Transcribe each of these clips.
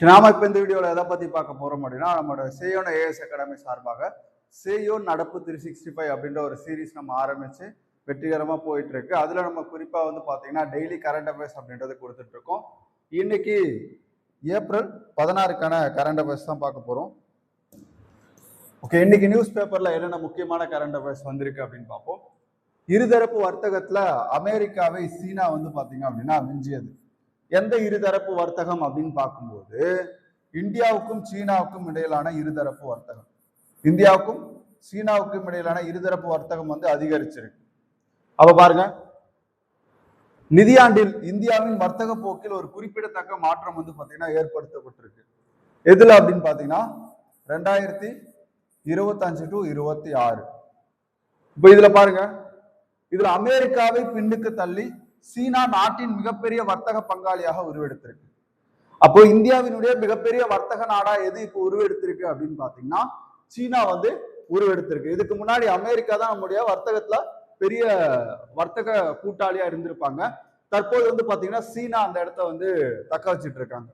நாம இப்ப இந்த வீடியோல எதை பத்தி பார்க்க போறோம் அப்படின்னா நம்மளோட சேயோன் ஏஎஸ் அகாடமி சார்பாக சேயோன் நடப்பு 365 அப்படின்ற ஒரு சீரீஸ் நம்ம ஆரம்பிச்சு வெற்றிகரமா போயிட்டு இருக்கு. அதுல நம்ம குறிப்பா வந்து பாத்தீங்கன்னா டெய்லி கரண்ட் அஃபேர்ஸ் அப்படின்றது கொடுத்துட்டு இருக்கோம். இன்னைக்கு ஏப்ரல் 16க்கான கரண்ட் அஃபேர்ஸ் தான் பார்க்க போறோம். ஓகே, இன்னைக்கு நியூஸ் பேப்பர்ல என்னென்ன முக்கியமான கரண்ட் அஃபேர்ஸ் வந்திருக்கு அப்படின்னு பார்ப்போம். இருதரப்பு வர்த்தகத்துல அமெரிக்காவை சீனா வந்து பாத்தீங்க அப்படின்னா விஞ்சியது. எந்த இருதரப்பு வர்த்தகம் அப்படின்னு பார்க்கும்போது இந்தியாவுக்கும் சீனாவுக்கும் இடையிலான இருதரப்பு வர்த்தகம், இந்தியாவுக்கும் சீனாவுக்கும் இடையிலான இருதரப்பு வர்த்தகம் வந்து அதிகரிச்சிருக்கு. அப்ப பாருங்க, நிதியாண்டில் இந்தியாவின் வர்த்தக போக்கில் ஒரு குறிப்பிடத்தக்க மாற்றம் வந்து பாத்தீங்கன்னா ஏற்படுத்தப்பட்டிருக்கு. எதுல அப்படின்னு பாத்தீங்கன்னா 2025 to 26. இப்ப இதுல பாருங்க, இதுல அமெரிக்காவை பின்னுக்கு தள்ளி சீனா நாட்டின் மிகப்பெரிய வர்த்தக பங்காளியாக உருவெடுத்திருக்கு. அப்போ இந்தியாவினுடைய மிகப்பெரிய வர்த்தக நாடா எது இப்போ உருவெடுத்திருக்கு அப்படின்னு பாத்தீங்கன்னா சீனா வந்து உருவெடுத்திருக்கு. இதுக்கு முன்னாடி அமெரிக்கா தான் நம்முடைய வர்த்தகத்துல பெரிய வர்த்தக கூட்டாளியா இருந்திருப்பாங்க. தற்போது வந்து பாத்தீங்கன்னா சீனா அந்த இடத்த வந்து தக்க வச்சிட்டு இருக்காங்க.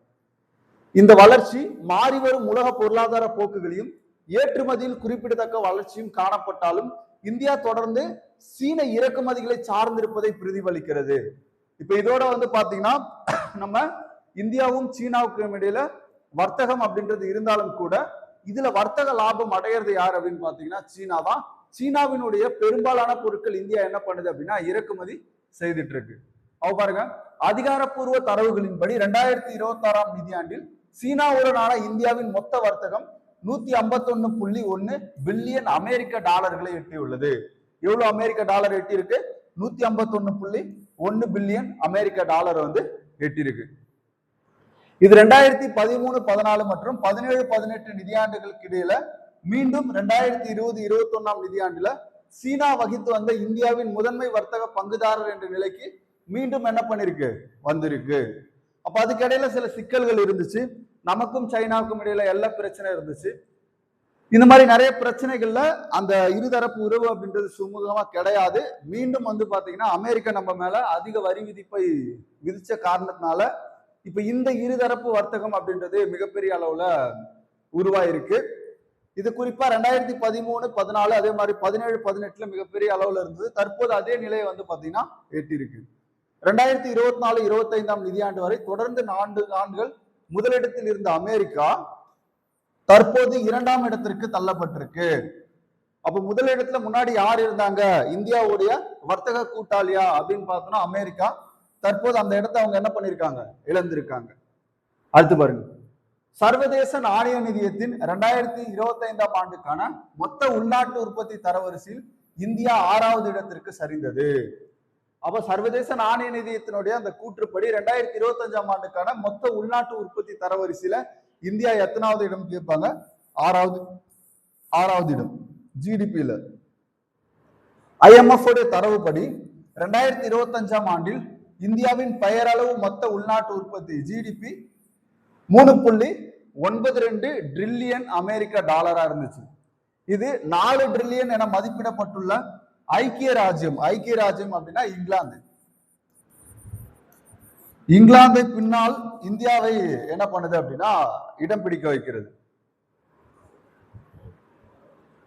இந்த வளர்ச்சி மாறி வரும் உலக பொருளாதார போக்குகளையும் ஏற்றுமதியில் குறிப்பிடத்தக்க வளர்ச்சியும் காணப்பட்டாலும் இந்தியா தொடர்ந்து சீன இறக்குமதிகளை சார்ந்திருப்பதை பிரதிபலிக்கிறது. இப்ப இதோட வந்து பாத்தீங்கன்னா நம்ம இந்தியாவும் சீனாவுக்கும் இடையில வர்த்தகம் அப்படின்றது இருந்தாலும் கூட இதுல வர்த்தக லாபம் அடையிறது யார் அப்படின்னு பாத்தீங்கன்னா சீனா தான். சீனாவினுடைய பெரும்பாலான பொருட்கள் இந்தியா என்ன பண்ணுது அப்படின்னா இறக்குமதி செய்துட்டு இருக்கு. பாருங்க, அதிகாரப்பூர்வ தரவுகளின்படி 2026ஆம் நிதியாண்டில் சீனாவுடனான இந்தியாவின் மொத்த வர்த்தகம் 151.1 பில்லியன் அமெரிக்க டாலர்களை எட்டியுள்ளது. எவ்வளவு அமெரிக்க டாலர் எட்டி இருக்கு? 151.1 பில்லியன் அமெரிக்க டாலர் வந்து எட்டியிருக்கு. இது 2013-14 மற்றும் 17-18 நிதியாண்டுகளுக்கு இடையில மீண்டும் 2020-21ஆம் நிதியாண்டுல சீனா வகித்து வந்த இந்தியாவின் முதன்மை வர்த்தக பங்குதாரர் என்ற நிலைக்கு மீண்டும் என்ன பண்ணிருக்கு? வந்திருக்கு. அப்ப அதுக்கு இடையில சில சிக்கல்கள் இருந்துச்சு. நமக்கும் சைனாவுக்கும் இடையில எல்லா பிரச்சனை இருந்துச்சு. இந்த மாதிரி நிறைய பிரச்சனைகள்ல அந்த இருதரப்பு உறவு அப்படின்றது சுமூகமா கிடையாது. மீண்டும் வந்து பாத்தீங்கன்னா அமெரிக்கா நம்ம மேல அதிக வரி விதிப்பை விதிச்ச காரணத்தினால இப்ப இந்த இருதரப்பு வர்த்தகம் அப்படின்றது மிகப்பெரிய அளவுல உருவாயிருக்கு. இது குறிப்பா 2013-14 அதே மாதிரி 17-18 மிகப்பெரிய அளவுல இருந்தது. தற்போது அதே நிலையை வந்து பாத்தீங்கன்னா எட்டியிருக்கு. 2024-25ஆம் நிதியாண்டு வரை தொடர்ந்து 4 ஆண்டுகள் முதலிடத்தில் இருந்த அமெரிக்கா தற்போது 2ஆம் இடத்திற்கு தள்ளப்பட்டிருக்கு. அப்ப முதலிடத்துல முன்னாடி யார் இருந்தாங்க? இந்தியாவுடைய வர்த்தக கூட்டாளியா அப்படின்னு பார்த்தோம்னா அமெரிக்கா. தற்போது அந்த இடத்தை அவங்க என்ன பண்ணிருக்காங்க? இழந்திருக்காங்க. அடுத்து பாருங்க, சர்வதேச நாணய நிதியத்தின் 2025ஆம் ஆண்டுக்கான மொத்த உள்நாட்டு உற்பத்தி தரவரிசையில் இந்தியா 6வது இடத்திற்கு சரிந்தது. அப்ப சர்வதேச நாணய நிதியத்தினுடைய அந்த கூற்றுப்படி 2025ஆம் ஆண்டுக்கான மொத்த உள்நாட்டு உற்பத்தி தரவரிசையில இந்தியா எத்தனாவது இடம் கேட்பாங்க? 6வது இடம் ஜிடிபியில. IMF உடைய தரவுப்படி 2025ஆம் ஆண்டில் இந்தியாவின் பெயரளவு மொத்த உள்நாட்டு உற்பத்தி ஜிடிபி 3.92 ட்ரில்லியன் அமெரிக்க டாலரா இருந்துச்சு. இது 4 ட்ரில்லியன் என மதிப்பிடப்பட்டுள்ள ஐக்கிய ராஜ்யம் அப்படின்னா இங்கிலாந்தை பின்னால் இந்தியாவை என்ன பண்ணுது அப்படின்னா இடம் பிடிக்க வைக்கிறது.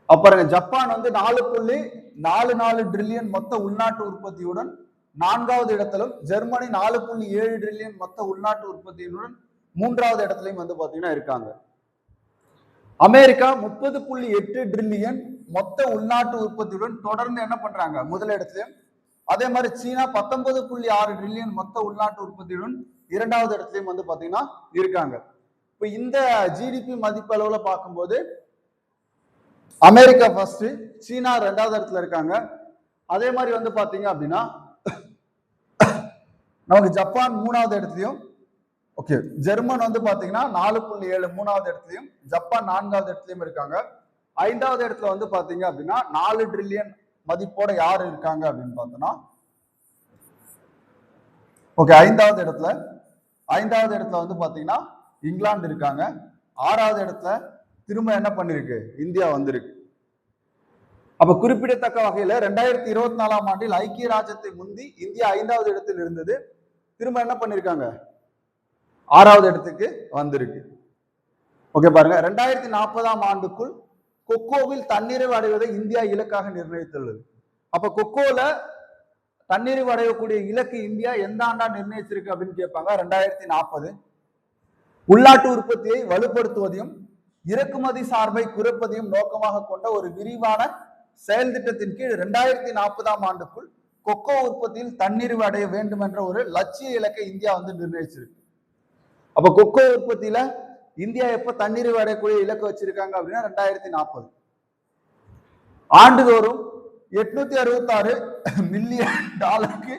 அப்புறம் ஜப்பான் வந்து 4.44 ட்ரில்லியன் மொத்த உள்நாட்டு உற்பத்தியுடன் 4வது இடத்திலும், ஜெர்மனி 4.7 ட்ரில்லியன் மொத்த உள்நாட்டு உற்பத்தியுடன் 3வது இடத்துலயும் வந்து பாத்தீங்கன்னா இருக்காங்க. அமெரிக்கா 30.8 ட்ரில்லியன் மொத்த உள்நாட்டு உற்பத்தியுடன் தொடர்ந்து என்ன பண்றாங்க? முதலிடத்திலையும். அதே மாதிரி சீனா 19.6 ட்ரில்லியன் மொத்த உள்நாட்டு உற்பத்தியுடன் 2வது இடத்துலயும் வந்து பாத்தீங்கன்னா இருக்காங்க. இப்ப இந்த ஜிடிபி மதிப்பு அளவுல பார்க்கும்போது அமெரிக்கா ஃபர்ஸ்ட், சீனா 2வது இடத்துல இருக்காங்க. அதே மாதிரி வந்து பாத்தீங்க அப்படின்னா நமக்கு ஜப்பான் 3வது இடத்துலயும், ஓகே, ஜெர்மன் வந்து பாத்தீங்கன்னா 4.7 3வது இடத்துலயும், ஜப்பான் 4வது இடத்துலயும் இருக்காங்க. 5வது இடத்துல வந்து பாத்தீங்க அப்படின்னா 4 ட்ரில்லியன் மதிப்போட யாரு இருக்காங்க அப்படின்னு பார்த்தோம்னா, ஓகே, 5வது இடத்துல வந்து பாத்தீங்கன்னா இங்கிலாந்து இருக்காங்க. 6வது இடத்துல திரும்ப என்ன பண்ணிருக்கு? இந்தியா வந்திருக்கு. அப்ப குறிப்பிடத்தக்க வகையில 2024ஆம் ஆண்டில் ஐக்கிய ராஜ்யத்தை முந்தி இந்தியா 5வது இடத்தில் இருந்தது. திரும்ப என்ன பண்ணிருக்காங்க? 6வது இடத்துக்கு வந்திருக்கு. ஓகே பாருங்க, 2040ஆம் ஆண்டுக்குள் கொக்கோவில் தன்னிறைவு அடைவதை இந்தியா இலக்காக நிர்ணயித்துள்ளது. அப்ப கொக்கோல தன்னிறைவு அடையக்கூடிய இலக்கு இந்தியா எந்த ஆண்டா நிர்ணயிச்சிருக்கு அப்படின்னு கேட்பாங்க. 2040. உள்நாட்டு உற்பத்தியை வலுப்படுத்துவதையும் இறக்குமதி சார்பை குறைப்பதையும் நோக்கமாக கொண்ட ஒரு விரிவான செயல் திட்டத்தின் கீழ் 2040ஆம் ஆண்டுக்குள் கொக்கோ உற்பத்தியில் தன்னிறைவு அடைய வேண்டும் என்ற ஒரு லட்சிய இலக்கை இந்தியா நிர்ணயிச்சிருக்கு. அப்ப கொக்கோ உற்பத்தியில இந்தியா எப்ப தன்னிறைவு அடையக்கூடிய இலக்கு வச்சிருக்காங்க அப்படின்னா 2040. ஆண்டுதோறும் 866 மில்லியன் டாலருக்கு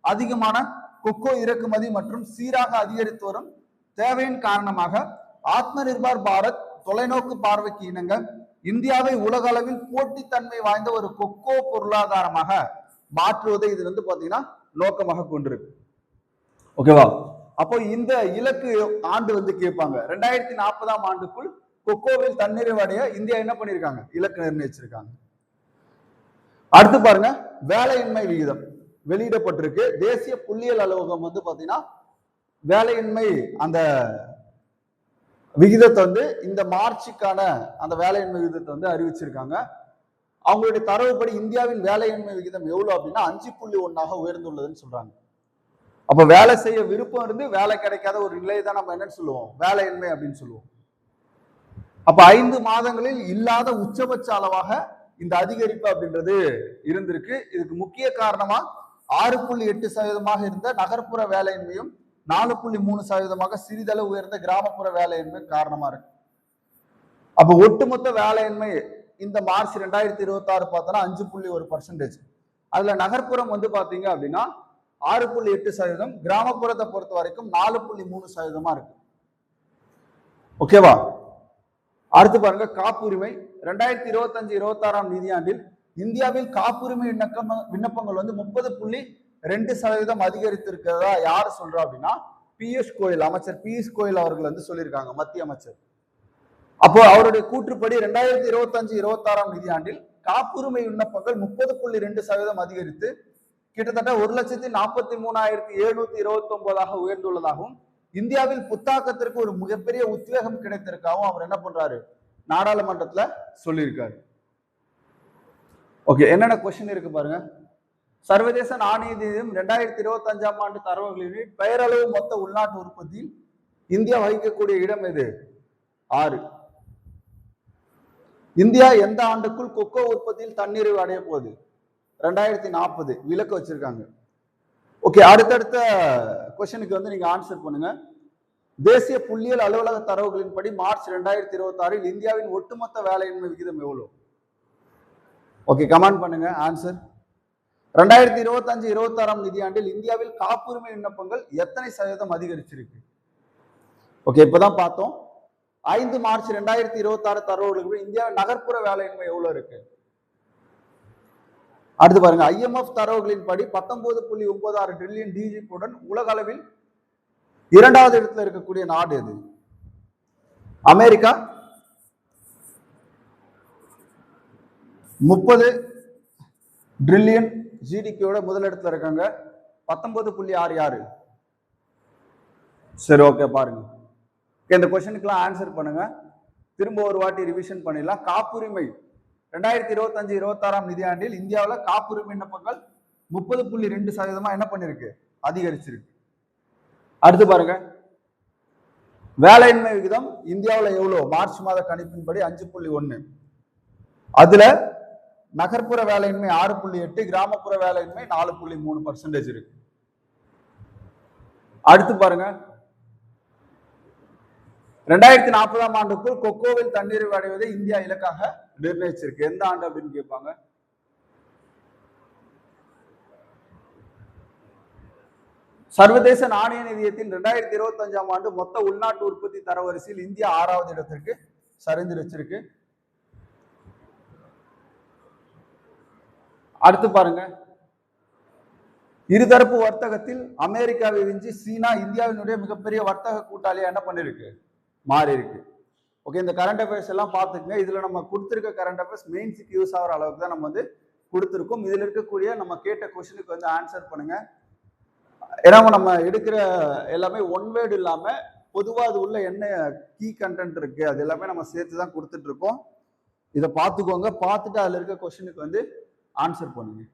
அதிகமான கொக்கோ இறக்குமதி மற்றும் சீராக அதிகரித்து வரும் தேவையின் காரணமாக ஆத்ம நிர்பார் பாரத் தொலைநோக்கு பார்வைக்கு இணங்க இந்தியாவை உலக அளவில் போட்டித்தன்மை வாய்ந்த ஒரு கொக்கோ பொருளாதாரமாக மாற்றுவதை இது பாத்தீங்கன்னா நோக்கமாக கொண்டிருக்கு. ஓகேவா? அப்போ இந்த இலக்கு ஆண்டு கேட்பாங்க. 2040ஆம் ஆண்டுக்குள் கொக்கோவில் தன்னிறைவு அடைய இந்தியா என்ன பண்ணிருக்காங்க? இலக்கு நிர்ணயிச்சிருக்காங்க. அடுத்து பாருங்க, வேலையின்மை விகிதம் வெளியிடப்பட்டிருக்கு. தேசிய புள்ளியியல் அலுவலகம் பாத்தீங்கன்னா வேலையின்மை அந்த விகிதத்தை இந்த மார்ச்சுக்கான அந்த வேலையின்மை விகிதத்தை அறிவிச்சிருக்காங்க. அவங்களுடைய தரவுப்படி இந்தியாவின் வேலையின்மை விகிதம் எவ்வளவு அப்படின்னா 5.1 உயர்ந்துள்ளதுன்னு சொல்றாங்க. அப்ப வேலை செய்ய விருப்பம் இருந்து வேலை கிடைக்காத ஒரு நிலையை தான் நம்ம என்னன்னு சொல்லுவோம்? வேலையின்மை அப்படின்னு சொல்லுவோம். அப்ப 5 மாதங்களில் இல்லாத உச்சபட்ச அளவாக இந்த அதிகரிப்பு அப்படின்றது இருந்திருக்கு. இதுக்கு முக்கிய காரணமா 6.8% இருந்த நகர்ப்புற வேலையின்மையும் 4.3% சிறிதளவு உயர்ந்த கிராமப்புற வேலையின்மை காரணமா இருக்கு. அப்ப ஒட்டுமொத்த வேலையின்மை இந்த மார்ச் 2026 பார்த்தோம்னா 5.1%. அதுல நகர்ப்புறம் பாத்தீங்க அப்படின்னா 6.8%, கிராமப்புறத்தை பொறுத்த வரைக்கும் 4.3% இருக்கு. ஓகேவா? அடுத்து பாருங்க, காப்புரிமை 2025-26ஆம் நிதியாண்டில் இந்தியாவில் காப்புரிமை விண்ணப்பங்கள் 30.2% அதிகரித்திருக்கிறதா யார் சொல்றா அப்படின்னா பியூஷ் கோயல், அமைச்சர் பியூஷ் கோயல் அவர்கள் சொல்லியிருக்காங்க, மத்திய அமைச்சர். அப்போ அவருடைய கூற்றுப்படி 2025-26ஆம் நிதியாண்டில் காப்புரிமை விண்ணப்பங்கள் 30.2% அதிகரித்து கிட்டத்தட்ட 1,43,729 உயர்ந்துள்ளதாகவும் இந்தியாவில் புத்தாக்கத்திற்கு ஒரு மிகப்பெரிய உத்வேகம் கிடைத்திருக்காகவும் அவர் என்ன பண்றாரு? நாடாளுமன்றத்துல சொல்லியிருக்காரு. ஓகே, என்னென்ன கொஸ்டின் இருக்கு பாருங்க. சர்வதேச நாணய நிதியம் 2025ஆம் ஆண்டு தரவுகளின் பெயரளவு மொத்த உள்நாட்டு உற்பத்தியில் இந்தியா வகிக்கக்கூடிய இடம் எது? 6. இந்தியா எந்த ஆண்டுக்குள் கொக்கோ உற்பத்தியில் தன்னிறைவு அடைய போகுது? 2040 விலக்கு வச்சிருக்காங்க. ஓகே, அடுத்தடுத்த கொஸ்டினுக்கு நீங்க ஆன்சர் பண்ணுங்க. தேசிய புள்ளியியல் அலுவலக தரவுகளின்படி மார்ச் 2026 இந்தியாவின் ஒட்டுமொத்த வேலையின்மை விகிதம் எவ்வளவு? ஓகே, கமெண்ட் பண்ணுங்க ஆன்சர். 2025-26ஆம் நிதியாண்டில் இந்தியாவில் காப்புரிமை விண்ணப்பங்கள் எத்தனை சதவீதம் அதிகரிச்சிருக்கு? ஓகே, இப்பதான் பார்த்தோம். 5 மார்ச் 2026 தரவுகளுக்கு இந்தியாவில் நகர்ப்புற வேலையின்மை எவ்வளவு இருக்கு? அடுத்து பாருங்க, IMF தரவுகளின்படி 19.96 டிரில்லியன் டிஜிபியுடன் உலக அளவில் 2வது இடத்துல இருக்கக்கூடிய நாடு எது? அமெரிக்கா 30 டிரில்லியன் ஜிடிபியோட முதலிடத்துல இருக்காங்க. 19.6 யாரு? சரி, ஓகே பாருங்க. இந்த கொஸ்டினுக்குலாம் ஆன்சர் பண்ணுங்க. திரும்ப ஒரு வாட்டி ரிவிஷன் பண்ணிடலாம். காப்புரிமை 2025-26ஆம் நிதியாண்டில் இந்தியாவில் காப்புரிமை விண்ணப்பங்கள் 30.2% என்ன பண்ணிருக்கு? அதிகரிச்சிருக்கு. அடுத்து பாருங்க, வேலையின்மை விகிதம் இந்தியாவில் எவ்வளவு? மார்ச் மாத கணிப்பின்படி 5.1. அதுல நகர்ப்புற வேலையின்மை 6.8, கிராமப்புற வேலையின்மை 4.3% இருக்கு. அடுத்து பாருங்க, 2040ஆம் ஆண்டுக்குள் கொக்கோவில் தன்னிறைவு அடைவதை இந்தியா இலக்காக நிர்ணயிச்சிருக்கு. எந்த ஆண்டு அப்படின்னு கேட்பாங்க. சர்வதேச நாணய நிதியத்தின் 2025ஆம் ஆண்டு மொத்த உள்நாட்டு உற்பத்தி தரவரிசையில் இந்தியா 6வது இடத்திற்கு சரிந்து வச்சிருக்கு. அடுத்து பாருங்க, இருதரப்பு வர்த்தகத்தில் அமெரிக்காவை விஞ்சி சீனா இந்தியாவினுடைய மிகப்பெரிய வர்த்தக கூட்டாளியா என்ன பண்ணிருக்கு? மாறி இருக்கு. ஓகே, இந்த கரண்ட் அஃபேர்ஸ் எல்லாம் பார்த்துக்குங்க. இதுல நம்ம கொடுத்திருக்க கரண்ட் அஃபேர்ஸ் மெயின்ஸுக்கு யூஸ் ஆகிற அளவுக்கு தான் நம்ம கொடுத்துருக்கோம். இதுல இருக்கக்கூடிய நம்ம கேட்ட கொஸ்டினுக்கு ஆன்சர் பண்ணுங்க. ஏன்னா நம்ம எடுக்கிற எல்லாமே ஒன் வேர்டு இல்லாம பொதுவா அது உள்ள என்ன கீ கண்டென்ட் இருக்கு அது எல்லாமே நம்ம சேர்த்து தான் கொடுத்துட்டு இருக்கோம். இதை பார்த்துக்கோங்க. பார்த்துட்டு அதுல இருக்க கொஸ்டினுக்கு வந்து ஆன்சர் பண்ணுங்க.